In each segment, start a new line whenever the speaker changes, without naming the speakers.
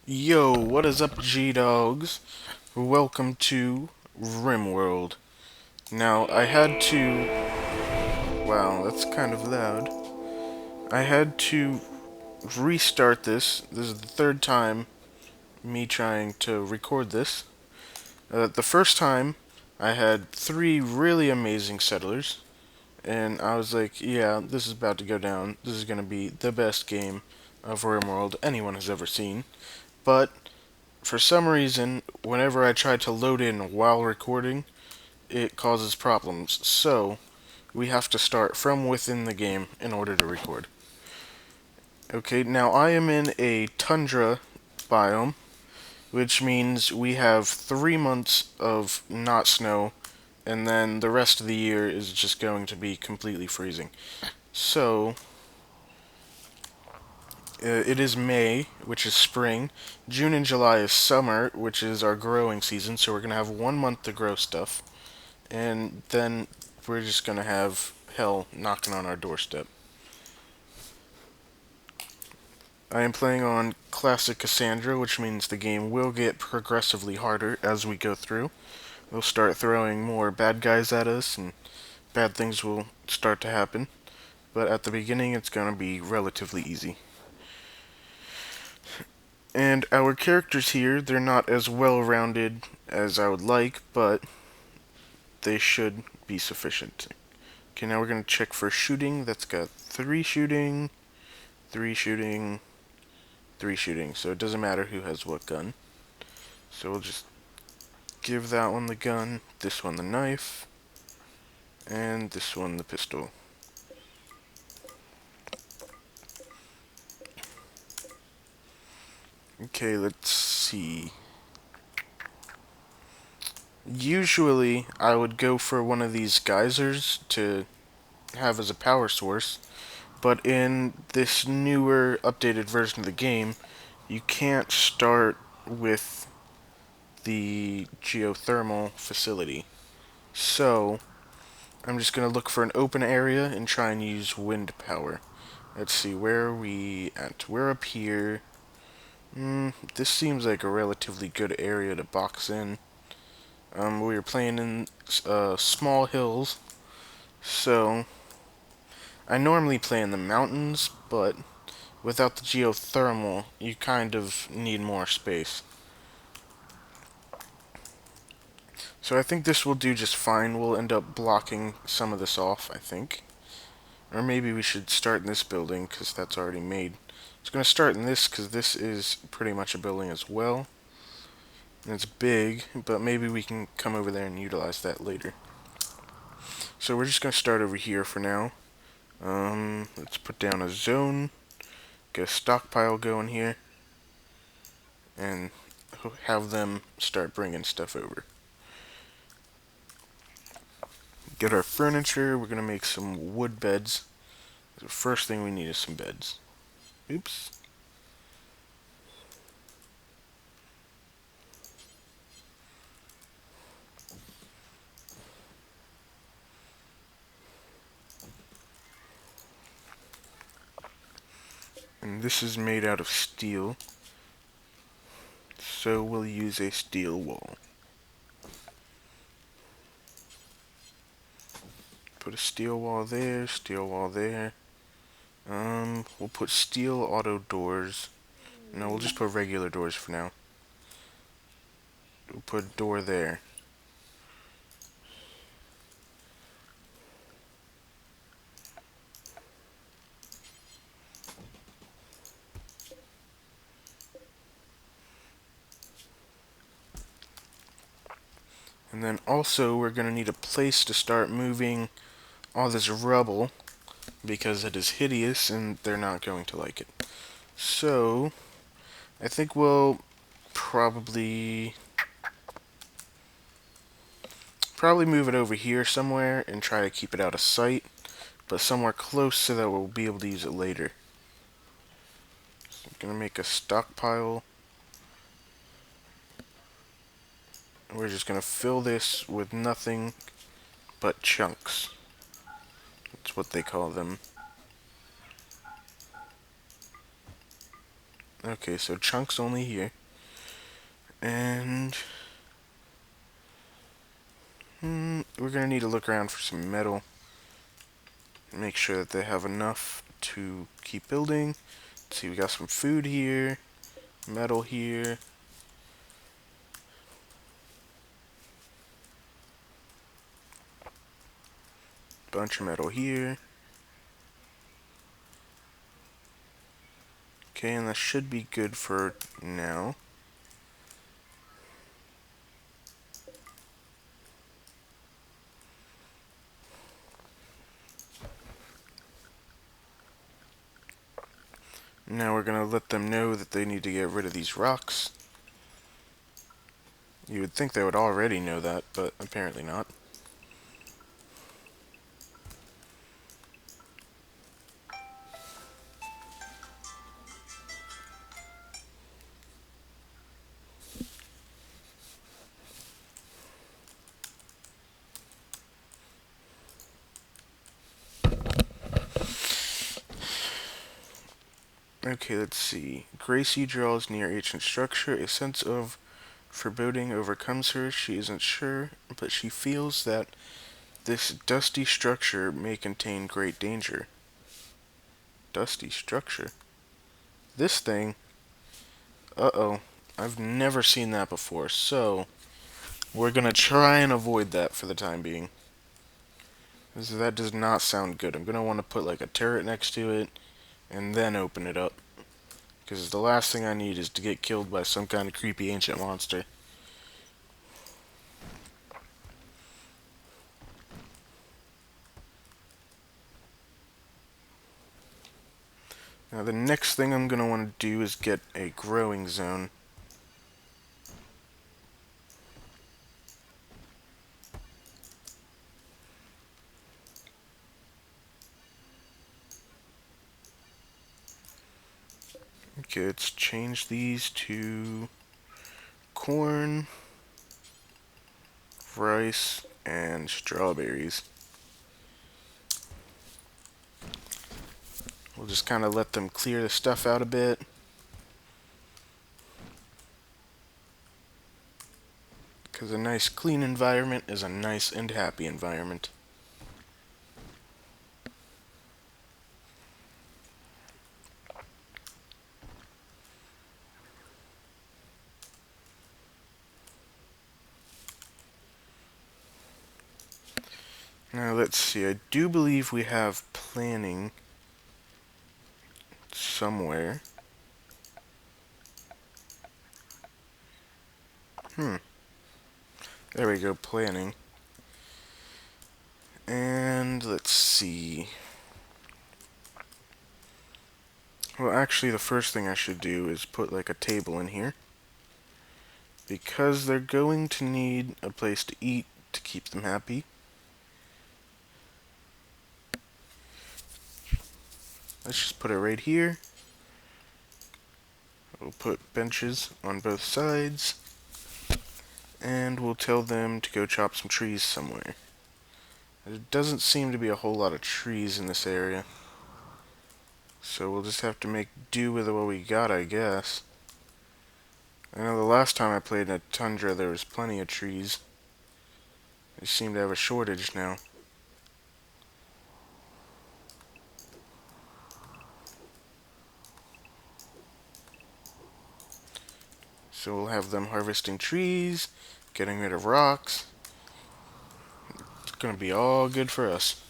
Yo, what is up, G-Dogs? Welcome to RimWorld. Now, I had to... Wow, that's kind of loud. I had to restart this. This is the third time me trying to record this. The first time, I had three really amazing settlers, and I was like, yeah, this is about to go down. This is going to be the best game of RimWorld anyone has ever seen. But for some reason, whenever I try to load in while recording, it causes problems. So, we have to start from within the game in order to record. Okay, now I am in a tundra biome, which means we have 3 months of not snow, and then the rest of the year is just going to be completely freezing. So, it is May, which is spring. June and July is summer, which is our growing season, so we're going to have 1 month to grow stuff. And then we're just going to have hell knocking on our doorstep. I am playing on Classic Cassandra, which means the game will get progressively harder as we go through. They'll start throwing more bad guys at us, and bad things will start to happen. But at the beginning, it's going to be relatively easy. And our characters here, they're not as well-rounded as I would like, but they should be sufficient. Okay, now we're going to check for shooting. That's got 3 shooting, 3 shooting, 3 shooting. So it doesn't matter who has what gun. So we'll just give that one the gun, this one the knife, and this one the pistol. Okay, let's see. Usually, I would go for one of these geysers to have as a power source, but in this newer, updated version of the game, you can't start with the geothermal facility. So, I'm just going to look for an open area and try and use wind power. Let's see, where are we at? We're up here. This seems like a relatively good area to box in. We were playing in small hills, so I normally play in the mountains, but without the geothermal, you kind of need more space. So I think this will do just fine. We'll end up blocking some of this off, I think. Or maybe we should start in this building, because that's already made. It's going to start in this, because this is pretty much a building as well. And it's big, but maybe we can come over there and utilize that later. So we're just going to start over here for now. Let's put down a zone. Get a stockpile going here. And have them start bringing stuff over. Get our furniture. We're going to make some wood beds. The first thing we need is some beds. Oops. And this is made out of steel. So we'll use a steel wall. Put a steel wall there, steel wall there. We'll put steel auto doors. No, we'll just put regular doors for now. We'll put a door there. And then also we're going to need a place to start moving all this rubble because it is hideous and they're not going to like it. So, I think we'll probably move it over here somewhere and try to keep it out of sight, but somewhere close so that we'll be able to use it later. So I'm going to make a stockpile. We're just going to fill this with nothing but chunks. That's what they call them. Okay, so chunks only here. And we're gonna need to look around for some metal. Make sure that they have enough to keep building. Let's see, we got some food here, metal here. Bunch of metal here. Okay, and that should be good for now. Now we're gonna let them know that they need to get rid of these rocks. You would think they would already know that, but apparently not. Okay, let's see. Gracie draws near ancient structure. A sense of foreboding overcomes her. She isn't sure, but she feels that this dusty structure may contain great danger. Dusty structure? This thing? Uh-oh. I've never seen that before, so we're gonna try and avoid that for the time being. That does not sound good. I'm gonna want to put like a turret next to it and then open it up. Because the last thing I need is to get killed by some kind of creepy ancient monster. Now the next thing I'm going to want to do is get a growing zone. Okay, let's change these to corn, rice, and strawberries. We'll just kind of let them clear the stuff out a bit. Because a nice clean environment is a nice and happy environment. Now let's see, I do believe we have planning somewhere. There we go, planning. And let's see. Well, actually, the first thing I should do is put like a table in here. Because they're going to need a place to eat to keep them happy. Let's just put it right here. We'll put benches on both sides. And we'll tell them to go chop some trees somewhere. There doesn't seem to be a whole lot of trees in this area. So we'll just have to make do with what we got, I guess. I know the last time I played in a tundra there was plenty of trees. They seem to have a shortage now. So we'll have them harvesting trees, getting rid of rocks. It's gonna be all good for us.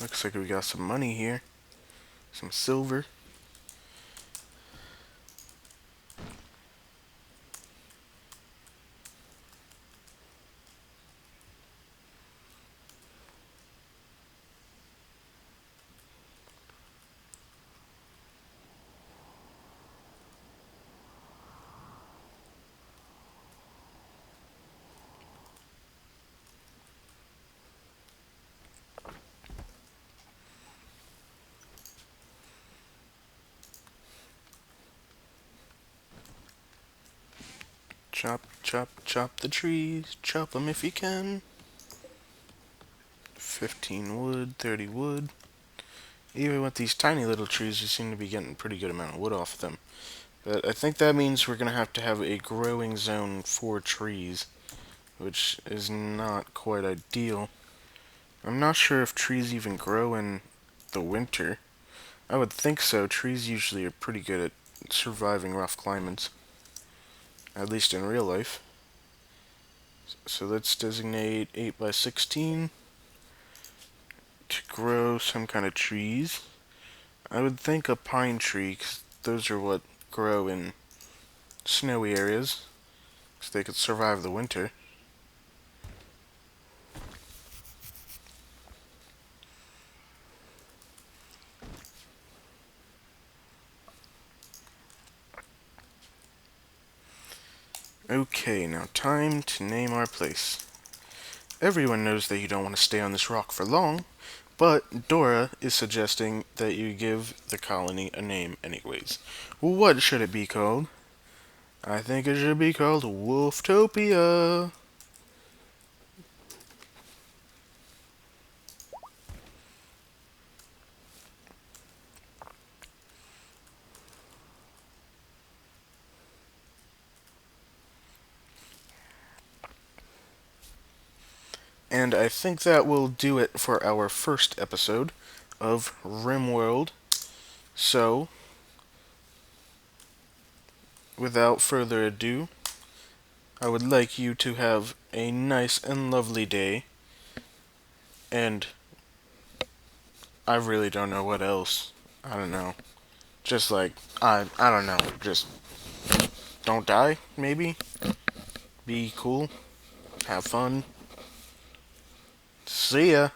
Looks like we got some money here. Some silver. Chop, chop, chop the trees. Chop them if you can. 15 wood, 30 wood. Even with these tiny little trees, you seem to be getting a pretty good amount of wood off them. But I think that means we're going to have a growing zone for trees, which is not quite ideal. I'm not sure if trees even grow in the winter. I would think so. Trees usually are pretty good at surviving rough climates, at least in real life. So let's designate 8 by 16 to grow some kind of trees. I would think a pine tree, 'cause those are what grow in snowy areas, so they could survive the winter. Okay, now time to name our place. Everyone knows that you don't want to stay on this rock for long, but Dora is suggesting that you give the colony a name anyways. What should it be called? I think it should be called Wolftopia. And I think that will do it for our first episode of RimWorld. So, without further ado, I would like you to have a nice and lovely day. And I really don't know what else. I don't know. Just like, I don't know. Just don't die, maybe? Be cool. Have fun. See ya.